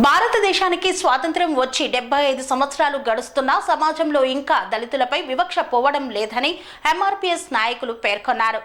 భారతదేశానికి స్వాతంత్ర్యం వచ్చి 75 సంవత్సరాలు గడుస్తున్నా సమాజంలో ఇంకా దళితులపై వివక్ష పోవడం లేదని ఎంఆర్పీఎస్ నాయకులు పేర్కొన్నారు.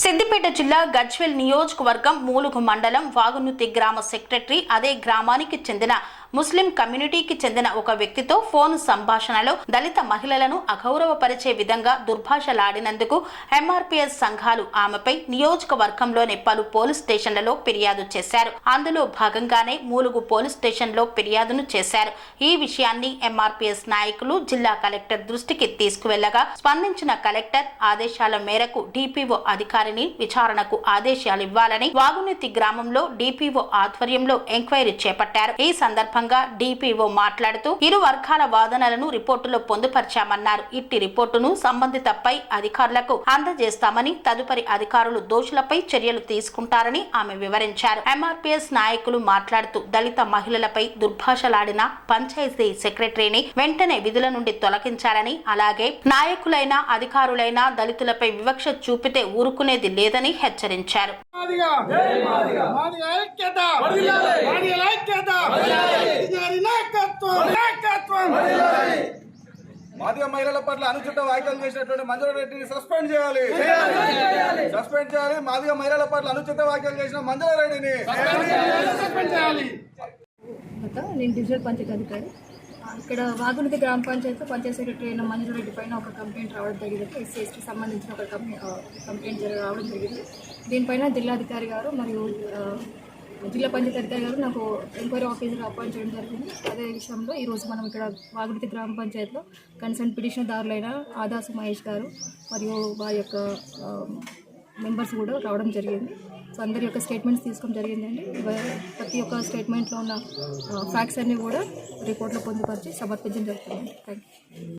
సిద్దిపేట జిల్లా గజ్వేల్ నియోజకవర్గం మూలుగు మండలం వాగునుతి గ్రామ సెక్రటరీ అదే గ్రామానికి చెందిన ముస్లిం కమ్యూనిటీకి చెందిన ఒక వ్యక్తితో ఫోన్ సంభాషణలో దళిత మహిళలను అగౌరవపరిచే విధంగా దుర్భాషలాడినందుకు ఎంఆర్పీఎస్ సంఘాలు ఆమెపై నియోజకవర్గంలోని పలు పోలీస్ స్టేషన్లలో ఫిర్యాదు చేశారు. అందులో భాగంగానే మూలుగు పోలీస్ స్టేషన్లో ఫిర్యాదును చేశారు. ఈ విషయాన్ని ఎంఆర్పీఎస్ నాయకులు జిల్లా కలెక్టర్ దృష్టికి తీసుకువెళ్లగా స్పందించిన కలెక్టర్ ఆదేశాల మేరకు డిపిఓ అధికారిని విచారణకు ఆదేశాలు ఇవ్వాలని వాగునీతి గ్రామంలో డిపిఓ ఆధ్వర్యంలో ఎంక్వైరీ చేపట్టారు. ఈ సందర్భంగా డిపిఓ మాట్లాడుతూ ఇరు వర్గాల వాదనలను రిపోర్టులో పొందుపరిచామన్నారు. ఇట్టి రిపోర్టును సంబంధిత పై అధికారులకు అందజేస్తామని, తదుపరి అధికారులు దోషులపై చర్యలు తీసుకుంటారని ఆమె వివరించారు. ఎంఆర్పీఎస్ నాయకులు మాట్లాడుతూ దళిత మహిళలపై దుర్భాషలాడిన పంచాయతీ సెక్రటరీని వెంటనే విధుల నుండి తొలగించాలని, అలాగే నాయకులైన అధికారులైన దళితులపై వివక్ష చూపితే ఊరుకునేది లేదని హెచ్చరించారు. మాదిగ మహిళల పట్ల అనుచిత వ్యాఖ్యలు చేసినటువంటి మంజుల రెడ్డిని సస్పెండ్ చేయాలి. మాదిగ మహిళల పట్ల అనుచిత వ్యాఖ్యలు చేసిన మంజుల రెడ్డిని సస్పెండ్ చేయాలి. నేను డివిజనల్ పంచాయతీ అధికారి. ఇక్కడ వాగునీతి గ్రామ పంచాయతీ పంచాయతీ సెక్రటరీ అయిన మంజుల రెడ్డి పైన ఒక కంప్లైంట్ రావడం జరిగింది. ఎస్సీ ఎస్టీ సంబంధించిన ఒక కంప్లైంట్ రావడం జరిగింది. దీనిపైన జిల్లాధికారి గారు మరియు జిల్లా పంచాయతీ అధికారి గారు నాకు ఎంక్వైరీ ఆఫీసర్ అపాయింట్ చేయడం జరిగింది. అదే విషయంలో ఈరోజు మనం ఇక్కడ వాగునీతి గ్రామ పంచాయతీలో కన్సర్న్ పిటిషనర్దారులైన ఆదాసు మహేష్ గారు మరియు వారి యొక్క మెంబర్స్ కూడా రావడం జరిగింది. సో అందరి యొక్క స్టేట్మెంట్స్ తీసుకోవడం జరిగిందండి. ప్రతి ఒక్క స్టేట్మెంట్లో ఉన్న ఫ్యాక్ట్స్ అన్నీ కూడా రిపోర్ట్లో పొందుపరిచి సమర్పించడం జరుగుతుంది. Thank you.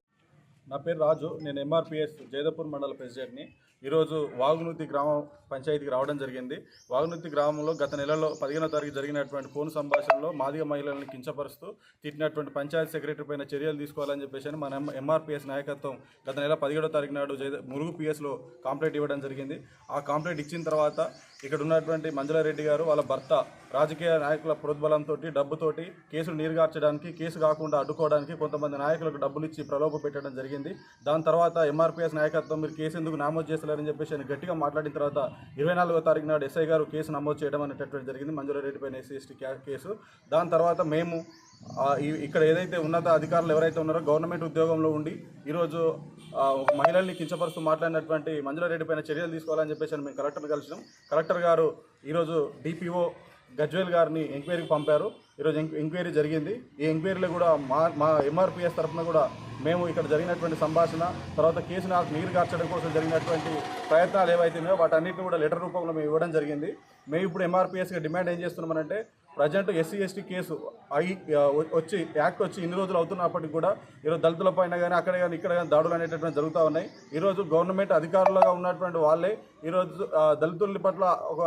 నా పేరు రాజు. నేను ఎంఆర్పీఎస్ జైదపూర్ మండల ప్రెసిడెంట్ని. ఈరోజు వాగునూతి గ్రామ పంచాయతీకి రావడం జరిగింది. వాగునూతి గ్రామంలో గత నెలలో 15వ తారీఖు జరిగినటువంటి ఫోన్ సంభాషణలో మాదిగ మహిళలను కించపరుస్తూ తిట్టినటువంటి పంచాయతీ సెక్రటరీ పైన చర్యలు తీసుకోవాలని చెప్పేసి మన ఎంఆర్పీఎస్ నాయకత్వం గత నెల 17వ తారీఖు నాడు మురుగు పిఎస్లో కంప్లైంట్ ఇవ్వడం జరిగింది. ఆ కంప్లైంట్ ఇచ్చిన తర్వాత ఇక్కడ ఉన్నటువంటి మంజులారెడ్డి గారు వాళ్ళ భర్త రాజకీయ నాయకుల ప్రోద్బలంతో డబ్బుతోటి కేసులు నీరుగార్చడానికి, కేసు కాకుండా అడ్డుకోవడానికి కొంతమంది నాయకులకు డబ్బులు ఇచ్చి ప్రలోభ పెట్టడం జరిగింది. దాని తర్వాత ఎంఆర్పీఎస్ నాయకత్వం మీరు కేసు ఎందుకు నమోదు చేస్తలేరని చెప్పేసి గట్టిగా మాట్లాడిన తర్వాత 24వ తారీఖు నాడు ఎస్ఐ గారు కేసు నమోదు చేయడం అనేటటువంటి జరిగింది. మంజులారెడ్డి పైన ఎస్సీ ఎస్టీ కేసు. దాని తర్వాత మేము ఇక్కడ ఏదైతే ఉన్నత అధికారులు ఎవరైతే ఉన్నారో గవర్నమెంట్ ఉద్యోగంలో ఉండి ఈరోజు మహిళల్ని కించపరుస్తూ మాట్లాడినటువంటి మంజులారెడ్డి పైన చర్యలు తీసుకోవాలని చెప్పేసి మేము కలెక్టర్ కలిసినాం. కలెక్టర్ గారు ఈరోజు డిపిఓ గజ్వేల్ గారిని ఎంక్వైరీకి పంపారు. ఈరోజు ఎంక్వైరీ జరిగింది. ఈ ఎంక్వైరీలో కూడా మా ఎంఆర్పీఎస్ తరఫున కూడా మేము ఇక్కడ జరిగినటువంటి సంభాషణ తర్వాత కేసును నీరు కార్చడం కోసం జరిగినటువంటి ప్రయత్నాలు ఏవైతే ఉన్నాయో వాటన్నిటిని కూడా లెటర్ రూపంలో మేము ఇవ్వడం జరిగింది. మేము ఇప్పుడు ఎంఆర్పీఎస్గా డిమాండ్ ఏం చేస్తున్నామనంటే present SC ST case act వచ్చి ఇన్ని రోజులు అవుతున్నప్పటికీ కూడా ఈరోజు దళితుల పైన కానీ అక్కడ కానీ ఇక్కడ కానీ దాడులు అనేటటువంటి జరుగుతూ ఉన్నాయి. ఈరోజు గవర్నమెంట్ అధికారులుగా ఉన్నటువంటి వాళ్ళే ఈరోజు దళితుల పట్ల ఒక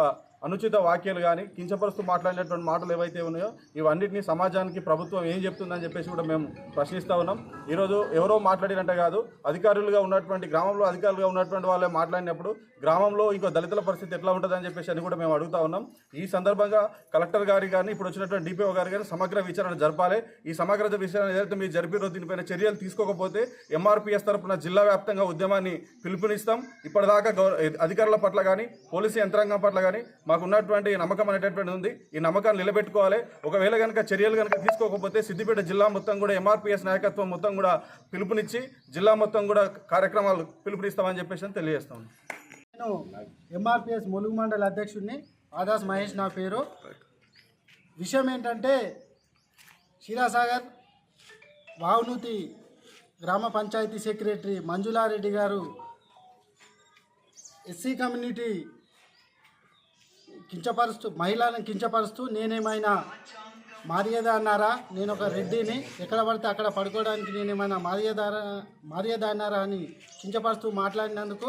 అనుచిత వాక్యాలు కానీ కించపరుస్తూ మాట్లాడినటువంటి మాటలు ఏవైతే ఉన్నాయో ఇవన్నిటినీ సమాజానికి ప్రభుత్వం ఏం చెప్తుందని చెప్పేసి కూడా మేము ప్రశ్నిస్తూ ఉన్నాం. ఈరోజు ఎవరో మాట్లాడినట్టే కాదు, అధికారులుగా ఉన్నటువంటి గ్రామంలో అధికారులుగా ఉన్నటువంటి వాళ్ళే మాట్లాడినప్పుడు గ్రామంలో ఇంకో దళితుల పరిస్థితి ఎట్లా ఉంటుందని చెప్పేసి అని కూడా మేము అడుగుతా ఉన్నాం. ఈ సందర్భంగా కలెక్టర్ గారి కానీ ఇప్పుడు వచ్చినటువంటి డిపిఓ గారి కానీ సమగ్ర విచారణ జరపాలి. ఈ సమగ్ర విచారణ ఏదైతే మీరు జరిపిరో దీనిపైన చర్యలు తీసుకోకపోతే ఎంఆర్పీఎస్ తరఫున జిల్లా వ్యాప్తంగా ఉద్యమాన్ని పిలుపునిస్తాం. ఇప్పటిదాకా అధికారుల పట్ల కానీ పోలీసు యంత్రాంగం పట్ల కానీ మాకు ఉన్నటువంటి నమ్మకం అనేటటువంటి ఉంది. ఈ నమ్మకాన్ని నిలబెట్టుకోవాలి. ఒకవేళ కనుక చర్యలు కనుక తీసుకోకపోతే సిద్దిపేట జిల్లా మొత్తం కూడా ఎంఆర్పీఎస్ నాయకత్వం మొత్తం కూడా పిలుపునిచ్చి జిల్లా మొత్తం కూడా కార్యక్రమాలు పిలుపునిస్తామని చెప్పేసి తెలియజేస్తాం. నేను ఎంఆర్పీఎస్ ములుగు మండల అధ్యక్షుడిని ఆదాస్ మహేష్ నా పేరు. విషయం ఏంటంటే క్షీరాసాగర్ వాగునూతి గ్రామ పంచాయతీ సెక్రటరీ మంజులారెడ్డి గారు ఎస్సీ కమ్యూనిటీ మహిళలను కించపరుస్తూ నేనేమైనా మారియద అన్నారా, నేను ఒక రెడ్డిని, ఎక్కడ పడితే అక్కడ పడుకోవడానికి నేనేమైనా మారియద అన్నారా అని కించపరుస్తూ మాట్లాడినందుకు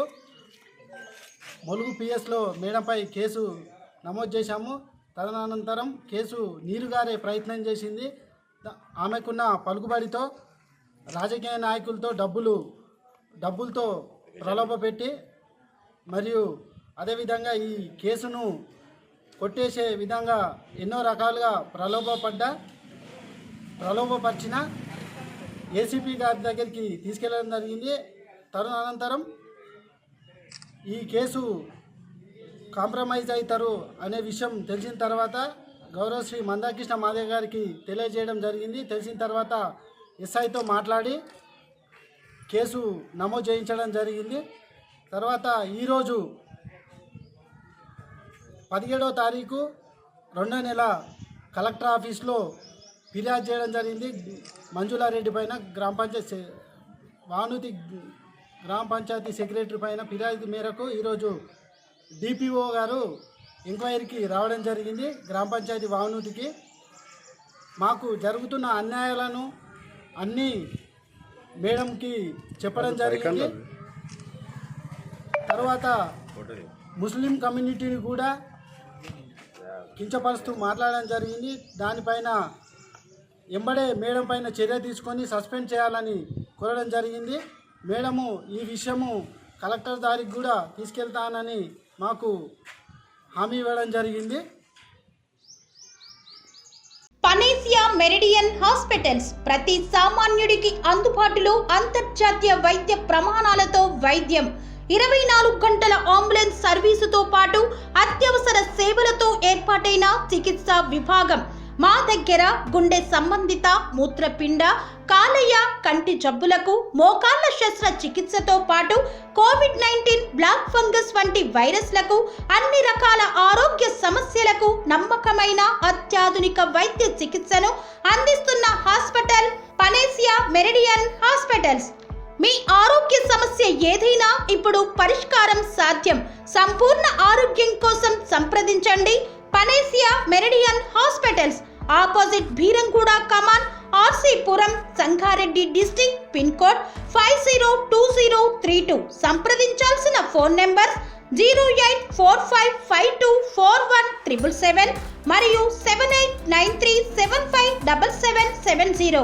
ములుగు పిఎస్లో మేడంపై కేసు నమోదు చేశాము. తదనంతరం కేసు నీరుగారే ప్రయత్నం చేసింది. ఆమెకున్న పలుకుబడితో రాజకీయ నాయకులతో డబ్బులతో ప్రలోభపెట్టి మరియు అదేవిధంగా ఈ కేసును కొట్టేసే విధంగా ఎన్నో రకాలుగా ప్రలోభపరిచిన ఏసీపీ గారి దగ్గరికి తీసుకెళ్లడం జరిగింది. తదనంతరం ఈ కేసు కాంప్రమైజ్ అవుతారు అనే విషయం తెలిసిన తర్వాత గౌరవ శ్రీ మందాకృష్ణ మాదేవ్ గారికి తెలియజేయడం జరిగింది. తెలిసిన తర్వాత ఎస్ఐతో మాట్లాడి కేసు నమోదు చేయించడం జరిగింది. తర్వాత ఈరోజు 17వ తారీఖు 2వ నెల కలెక్టర్ ఆఫీస్లో ఫిర్యాదు చేయడం జరిగింది. మంజులారెడ్డి పైన వానుతి గ్రామ పంచాయతీ సెక్రటరీ పైన ఫిర్యాదు మేరకు ఈరోజు డిపిఓ గారు ఎంక్వైరీకి రావడం జరిగింది. గ్రామ పంచాయతీ వానుతికి మాకు జరుగుతున్న అన్యాయాలను అన్నీ మేడంకి చెప్పడం జరిగింది. తర్వాత ముస్లిం కమ్యూనిటీని కూడా కించపరుస్తూ మాట్లాడడం జరిగింది. దానిపైన ఎంబడే మేడం పైన చర్య తీసుకొని సస్పెండ్ చేయాలని కోరడం జరిగింది. మేడము ఈ విషయము కలెక్టర్ దారికి కూడా తీసుకెళ్తానని మాకు హామీ ఇవ్వడం జరిగింది. పనేసియా మెరిడియన్ హాస్పిటల్స్ ప్రతి సామాన్యుడికి అందుబాటులో అంతర్జాతీయ వైద్య ప్రమాణాలతో వైద్యం, 24 గంటల అంబులెన్స్ సర్వీసుతో పాటు అత్యవసర సేవలతో ఏర్పాటైన చికిత్సా విభాగం. మా దగ్గర గుండె సంబంధిత, మూత్రపిండ, కాలేయ, కంటి జబ్బులకు, మోకాళ్ల శస్త్ర చికిత్సతో పాటు కోవిడ్-19, బ్లాక్ ఫంగస్ వంటి వైరస్లకు, అన్ని రకాల ఆరోగ్య సమస్యలకు నమ్మకమైన అత్యాధునిక వైద్య చికిత్సను అందిస్తున్న హాస్పిటల్ పనేసియా మెరిడియన్ హాస్పిటల్స్. మీ ఆరోగ్య సమస్య ఏదైనా ఇప్పుడు పరిష్కారం సాధ్యం. సంపూర్ణ ఆరోగ్యం కోసం సంప్రదించండి Panacea Meridian hospitals, opposite Beeramguda Kaman, RC Puram, Sangareddy district, pin code 502032. సంప్రదించాల్సిన ఫోన్ నెంబర్ 0845524177 మరియు 7893757770.